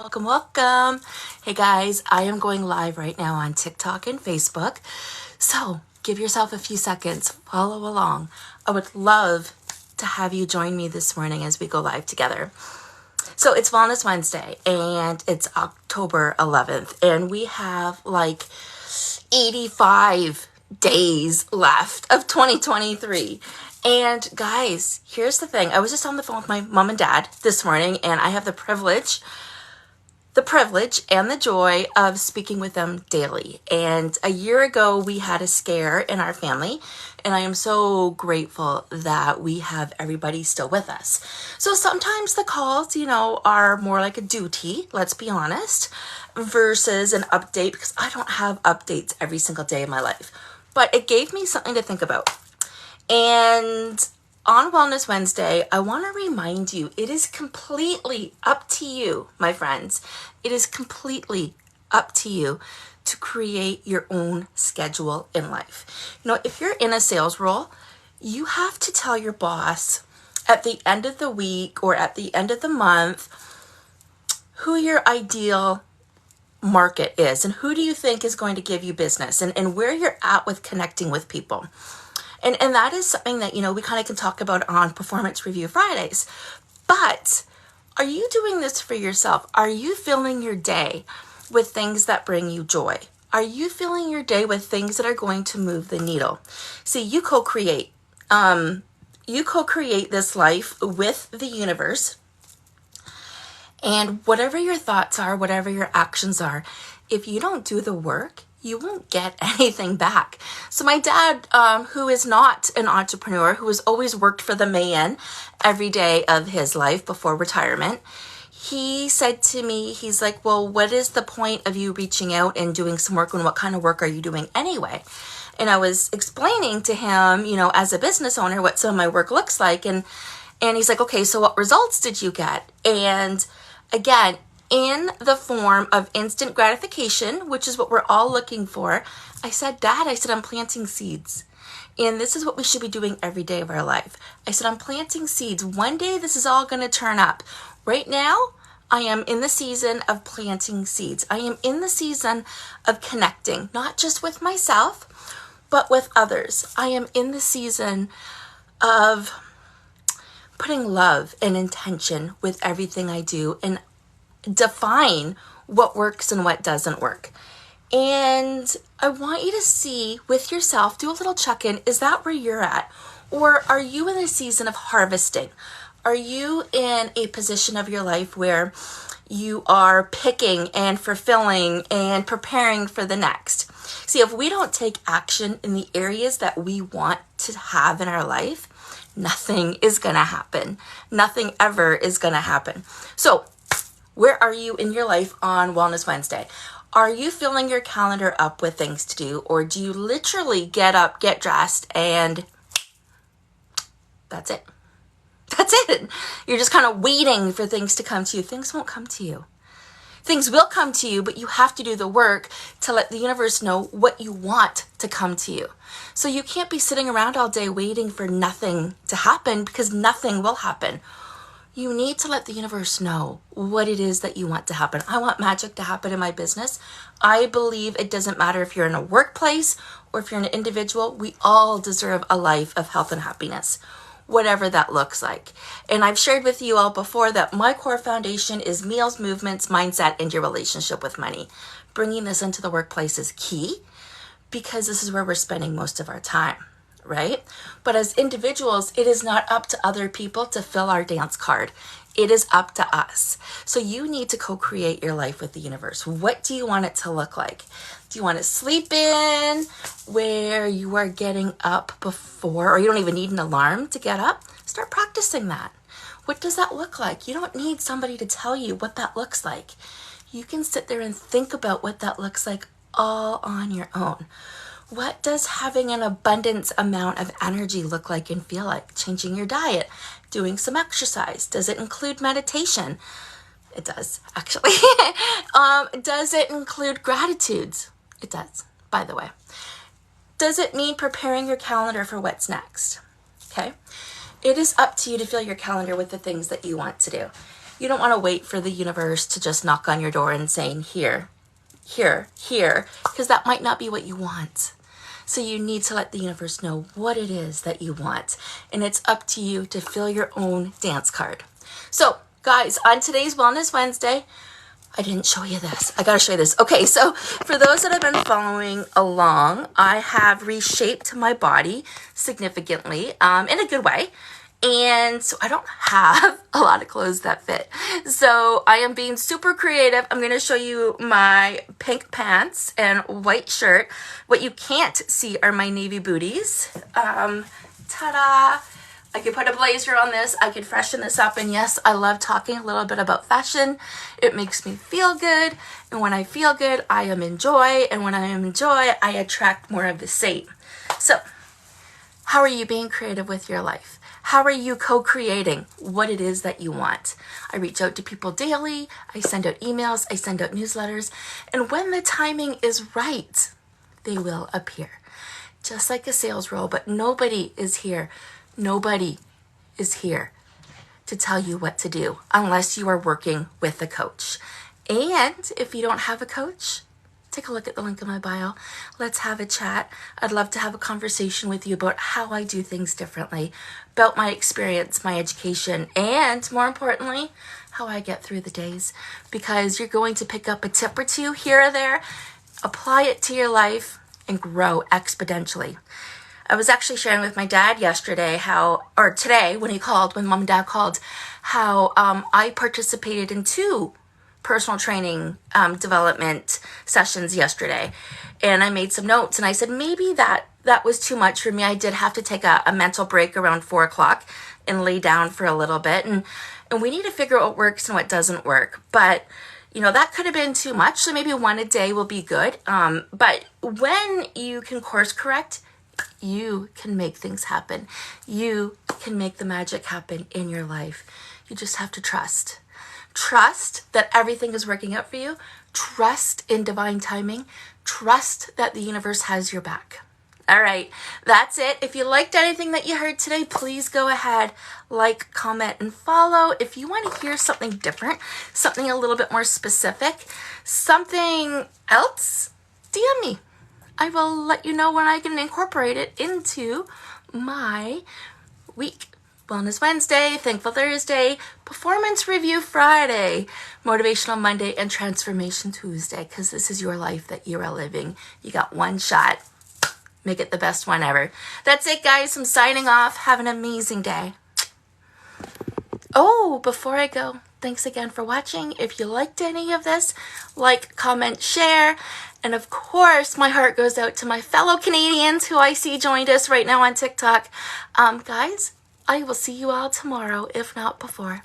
Welcome, welcome. Hey guys, I am going live right now on TikTok and Facebook. So give yourself a few seconds, follow along. I would love to have you join me this morning as we go live together. So it's Wellness Wednesday and it's October 11th, and we have like 85 days left of 2023. And guys, here's the thing. I was just on the phone with my mom and dad this morning, and I have the privilege and the joy of speaking with them daily. And a year ago, we had a scare in our family, and I am so grateful that we have everybody still with us. So sometimes the calls, are more like a duty, let's be honest, versus an update, because I don't have updates every single day of my life. But it gave me something to think about. And on Wellness Wednesday, I want to remind you, it is completely up to you, my friends. It is completely up to you to create your own schedule in life. If you're in a sales role, you have to tell your boss at the end of the week or at the end of the month who your ideal market is and who do you think is going to give you business and where you're at with connecting with people. And that is something that, we kind of can talk about on Performance Review Fridays. But are you doing this for yourself? Are you filling your day with things that bring you joy? Are you filling your day with things that are going to move the needle? See, you co-create. You co-create this life with the universe. And whatever your thoughts are, whatever your actions are, if you don't do the work, you won't get anything back. So my dad, who is not an entrepreneur, who has always worked for the man every day of his life before retirement, he said to me, he's like, well, what is the point of you reaching out and doing some work, and what kind of work are you doing anyway? And I was explaining to him, as a business owner, what some of my work looks like. And he's like, okay, so what results did you get? And again, in the form of instant gratification, which is what we're all looking for, I said, Dad, I'm planting seeds. And this is what we should be doing every day of our life. I said, I'm planting seeds. One day this is all going to turn up. Right now, I am in the season of planting seeds. I am in the season of connecting, not just with myself, but with others. I am in the season of putting love and intention with everything I do and define what works and what doesn't work. And I want you to see with yourself, do a little check-in. Is that where you're at? Or are you in a season of harvesting? Are you in a position of your life where you are picking and fulfilling and preparing for the next? See, if we don't take action in the areas that we want to have in our life, nothing is going to happen. Nothing ever is going to happen. So where are you in your life on Wellness Wednesday? Are you filling your calendar up with things to do, or do you literally get up, get dressed, and that's it? That's it. You're just kind of waiting for things to come to you. Things won't come to you. Things will come to you, but you have to do the work to let the universe know what you want to come to you. So you can't be sitting around all day waiting for nothing to happen, because nothing will happen. You need to let the universe know what it is that you want to happen. I want magic to happen in my business. I believe it doesn't matter if you're in a workplace or if you're an individual. We all deserve a life of health and happiness, whatever that looks like. And I've shared with you all before that my core foundation is meals, movements, mindset, and your relationship with money. Bringing this into the workplace is key, because this is where we're spending most of our time. Right? But as individuals, it is not up to other people to fill our dance card. It is up to us. So you need to co-create your life with the universe. What do you want it to look like? Do you want to sleep in where you are getting up before, or you don't even need an alarm to get up? Start practicing that. What does that look like? You don't need somebody to tell you what that looks like. You can sit there and think about what that looks like all on your own. What does having an abundance amount of energy look like and feel like? Changing your diet, doing some exercise. Does it include meditation? It does, actually. Does it include gratitudes? It does, by the way. Does it mean preparing your calendar for what's next? Okay. It is up to you to fill your calendar with the things that you want to do. You don't want to wait for the universe to just knock on your door and saying, here, here, here, because that might not be what you want. So you need to let the universe know what it is that you want. And it's up to you to fill your own dance card. So guys, on today's Wellness Wednesday, I didn't show you this. I gotta show you this. Okay, so for those that have been following along, I have reshaped my body significantly, in a good way. And so I don't have a lot of clothes that fit. So I am being super creative. I'm going to show you my pink pants and white shirt. What you can't see are my navy booties. Ta-da! I could put a blazer on this. I could freshen this up. And yes, I love talking a little bit about fashion. It makes me feel good. And when I feel good, I am in joy. And when I am in joy, I attract more of the same. So how are you being creative with your life? How are you co-creating what it is that you want? I reach out to people daily. I send out emails. I send out newsletters. And when the timing is right, they will appear. Just like a sales role, but nobody is here. Nobody is here to tell you what to do unless you are working with a coach. And if you don't have a coach, take a look at the link in my bio. Let's have a chat. I'd love to have a conversation with you about how I do things differently, about my experience, my education, and more importantly, how I get through the days. Because you're going to pick up a tip or two here or there, apply it to your life, and grow exponentially. I was actually sharing with my dad yesterday today when Mom and Dad called, how I participated in 2 personal training development sessions yesterday. And I made some notes and I said, maybe that was too much for me. I did have to take a mental break around 4 o'clock and lay down for a little bit. And we need to figure out what works and what doesn't work. But that could have been too much. So maybe 1 a day will be good. But when you can course correct, you can make things happen. You can make the magic happen in your life. You just have to trust. Trust that everything is working out for you. Trust in divine timing. Trust that the universe has your back. All right, that's it. If you liked anything that you heard today, please go ahead, like, comment, and follow. If you want to hear something different, something a little bit more specific, something else, DM me. I will let you know when I can incorporate it into my week. Wellness Wednesday, Thankful Thursday, Performance Review Friday, Motivational Monday, and Transformation Tuesday, because this is your life that you are living. You got one shot. Make it the best one ever. That's it, guys. I'm signing off. Have an amazing day. Oh, before I go, thanks again for watching. If you liked any of this, like, comment, share. And of course, my heart goes out to my fellow Canadians who I see joined us right now on TikTok. Guys, I will see you all tomorrow, if not before.